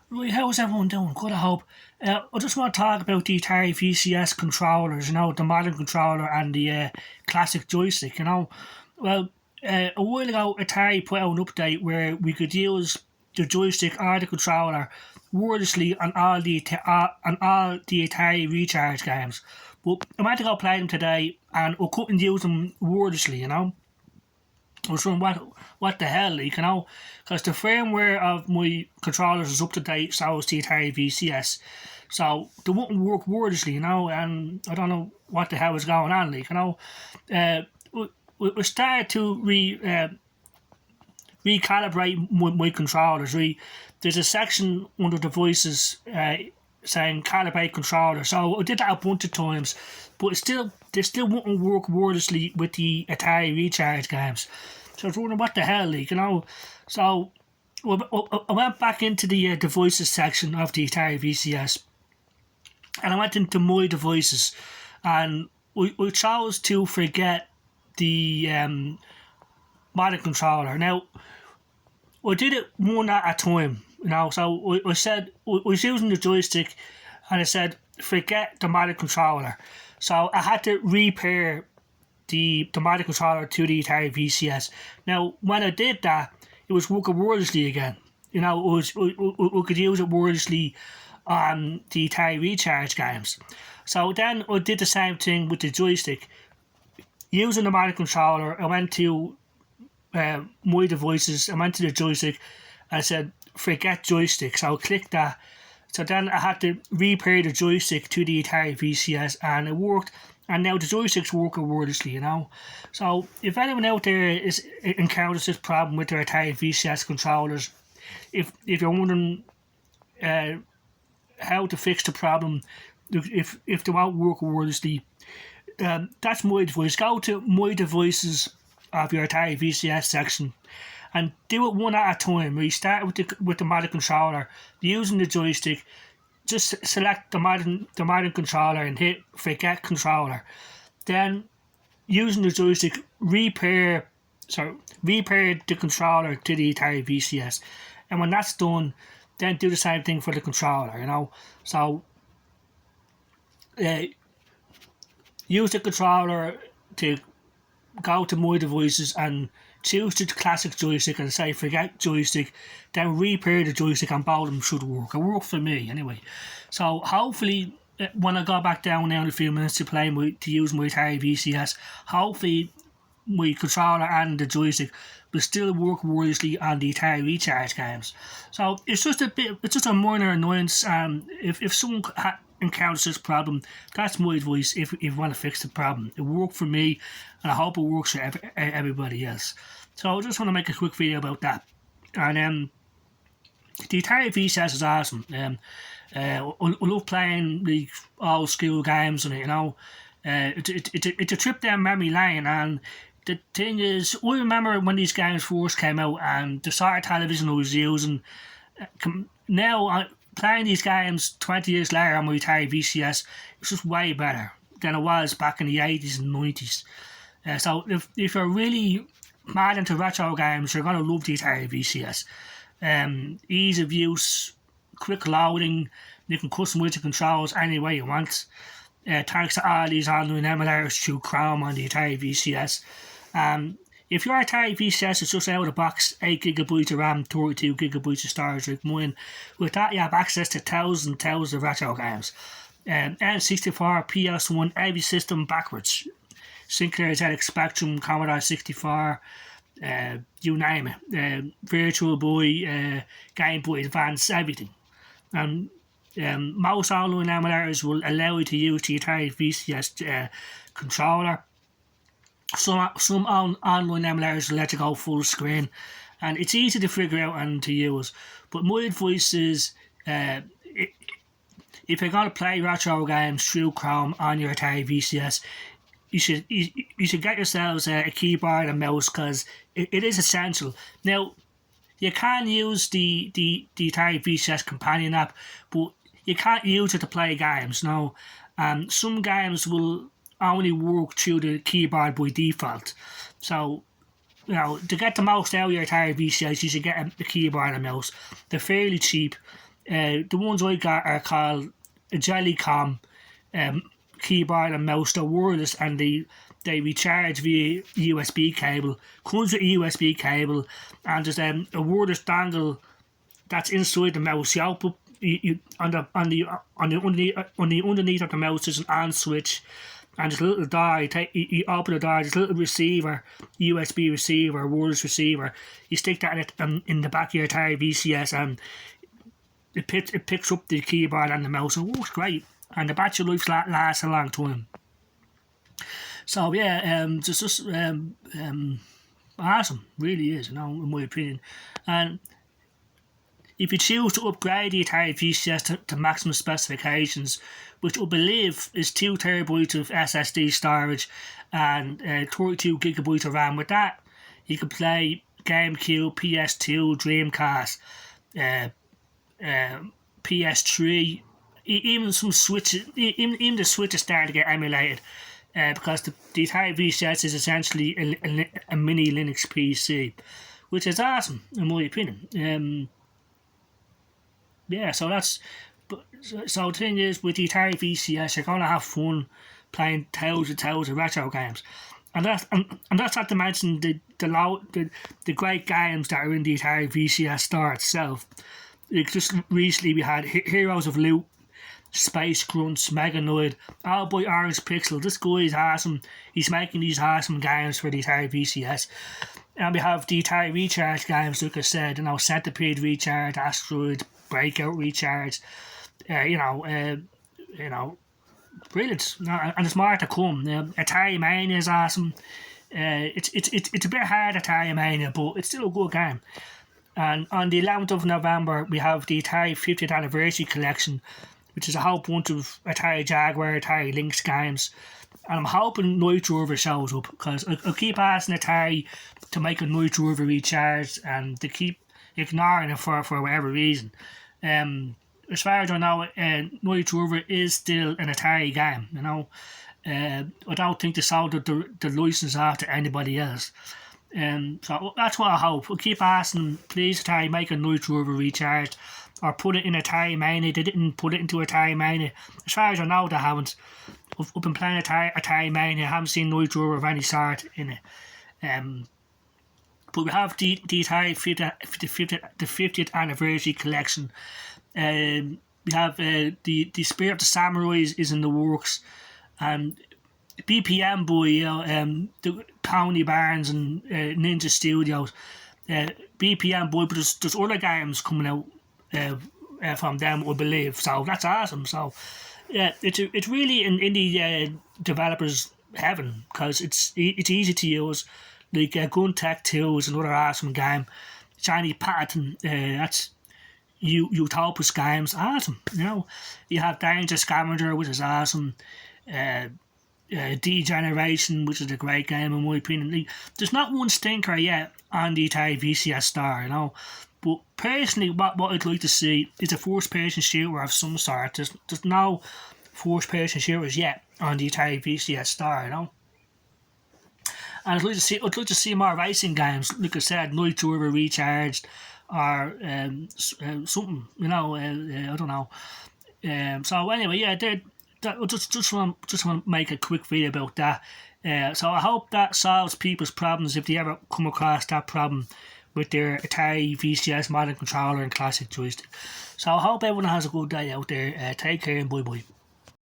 Right, how's everyone doing? Good, I hope. I just want to talk about the Atari VCS controllers, the modern controller and the classic joystick, Well, a while ago, Atari put out an update where we could use the joystick or the controller wordlessly on all the Atari Recharge games. But I went to go play them today and I couldn't use them wordlessly. I was wondering what the hell, because the firmware of my controllers is up to date, so is the Atari VCS. So they wouldn't work wordlessly, and I don't know what the hell was going on, we started to recalibrate my controllers. There's a section under devices saying calibrate controller. So I did that a bunch of times, but they still wouldn't work wordlessly with the Atari Recharge games. So I was wondering what the hell, So I went back into the devices section of the Atari VCS, and I went into my devices, and we chose to forget the modern controller. Now, I did it one at a time, so I said, I was using the joystick, and I said, forget the modern controller. So I had to repair the modern controller to the Atari VCS. Now, when I did that, it was working wordlessly again. We could use it wordlessly on the Atari Recharge games. So then I did the same thing with the joystick. Using the modern controller, I went to my devices, I went to the joystick, and I said, forget joystick. So I clicked that. So then I had to repair the joystick to the Atari VCS, and it worked. And now the joystick's working wordlessly. So if anyone out there encounters this problem with their Atari VCS controllers, if you're wondering how to fix the problem, if they won't work wordlessly, that's my advice. Go to my devices of your Atari VCS section and do it one at a time. We start with the modern controller, using the joystick. Just select the modern controller and hit forget controller. Then, using the joystick, repair the controller to the Atari VCS. And when that's done, then do the same thing for the controller. So, use the controller to go to my devices and choose the classic joystick and say forget joystick, then repair the joystick, and both of them should work. It worked for me anyway. So hopefully when I go back down now in a few minutes to use my Atari VCS, hopefully my controller and the joystick will still work wordlessly on the Atari Recharge games. So it's just a minor annoyance. If someone encounters this problem, that's my advice. If you want to fix the problem, it worked for me, and I hope it works for everybody else. So I just want to make a quick video about that. And the Atari VCS is awesome. I love playing the old school games on it. It's a trip down memory lane, and the thing is, I remember when these games first came out, and the sort of television I was using. Now, playing these games 20 years later on my Atari VCS, it's just way better than it was back in the 80s and 90s. So if you're really mad into retro games, you're going to love the Atari VCS. Ease of use, quick loading, you can customize the controls any way you want. Thanks to all these online emulators through Chrome on the Atari VCS. If your Atari VCS is just out of the box, 8GB of RAM, 32GB of storage like mine, with that you have access to thousands and thousands of retro games. N64, PS1, every system backwards. Sinclair ZX Spectrum, Commodore 64, you name it. Virtual Boy, Game Boy Advance, everything. And most online emulators will allow you to use the Atari VCS controller. Some online emulators will let you go full screen, and it's easy to figure out and to use. But my advice is, if you're going to play retro games through Chrome on your Atari VCS, you should get yourselves a keyboard and mouse, because it is essential. Now, you can use the Atari VCS companion app, but you can't use it to play games. No, some games will only work through the keyboard by default. So, to get the most out of your Atari VCS, you should get a keyboard and mouse. They're fairly cheap, The ones I got are called a Jellycom keyboard and mouse. They're wireless and they recharge via USB cable. Comes with a USB cable, and there's a wireless dongle that's inside the mouse. You output on the underneath of the mouse there's an on switch, and there's a little die. You open the die. There's a little receiver, USB receiver, wireless receiver. You stick that in the back of your Atari VCS, and it picks up the keyboard and the mouse. It works great, and the battery life lasts a long time. So yeah, just awesome, really is, in my opinion. And if you choose to upgrade the Atari VCS to maximum specifications, which I believe is 2 terabytes of SSD storage and 32 gigabytes of RAM, with that you can play GameCube, PS2, Dreamcast, PS3, even some Switches, even the Switch is starting to get emulated. Because the Atari VCS is essentially a mini Linux PC, which is awesome in my opinion. So the thing is, with the Atari VCS, you're gonna have fun playing thousands of retro games, and that's not to mention the great games that are in the Atari VCS store itself. Like just recently we had Heroes of Loot, Space Grunts, Meganoid, all by Orange Pixel. This guy is awesome. He's making these awesome games for the Atari VCS. And we have the Atari Recharge games, like I said, Centipede Recharge, Asteroid, Breakout Recharge, brilliant. And there's more to come. Atari Mania is awesome. It's a bit hard, Atari Mania, but it's still a good game. And on the 11th of November, we have the Atari 50th Anniversary Collection, which is a whole bunch of Atari Jaguar, Atari Lynx games. And I'm hoping Night Driver shows up, because I keep asking Atari to make a Night Driver Recharge, and they keep ignoring it for whatever reason. As far as I know, Night Driver is still an Atari game, I don't think they sold the license out to anybody else. So that's what I hope. I keep asking, please Atari, make a Night Driver Recharge, or put it in Atari Mania. They didn't put it into Atari Mania. As far as I know, they haven't. I've been playing Atari Mania. I haven't seen Night Driver of any sort in it. But we have the Atari 50th Anniversary Collection. We have the Spirit of the Samurais is in the works. And BPM Boy, the Tony Barnes and Ninja Studios. BPM Boy, but there's other games coming out from them, I believe. So that's awesome. So yeah, it's really an indie developers heaven, because it's easy to use. Like Gun Tech 2 is another awesome game. Johnny Patton, that's Utopus games, awesome. You have Danger Scavenger, which is awesome. Degeneration, which is a great game in my opinion. There's not one stinker yet on the Atari VCS star, But personally, what I'd like to see is a first-person shooter of some sort. There's no first-person shooters yet on the Atari VCS star, And I'd like to see more racing games. Like I said, Night Driver Recharged, or something. I don't know. So anyway, yeah, I just want to make a quick video about that. So I hope that solves people's problems if they ever come across that problem with their Atari VCS modern controller and classic joystick. So I hope everyone has a good day out there. Take care and bye bye.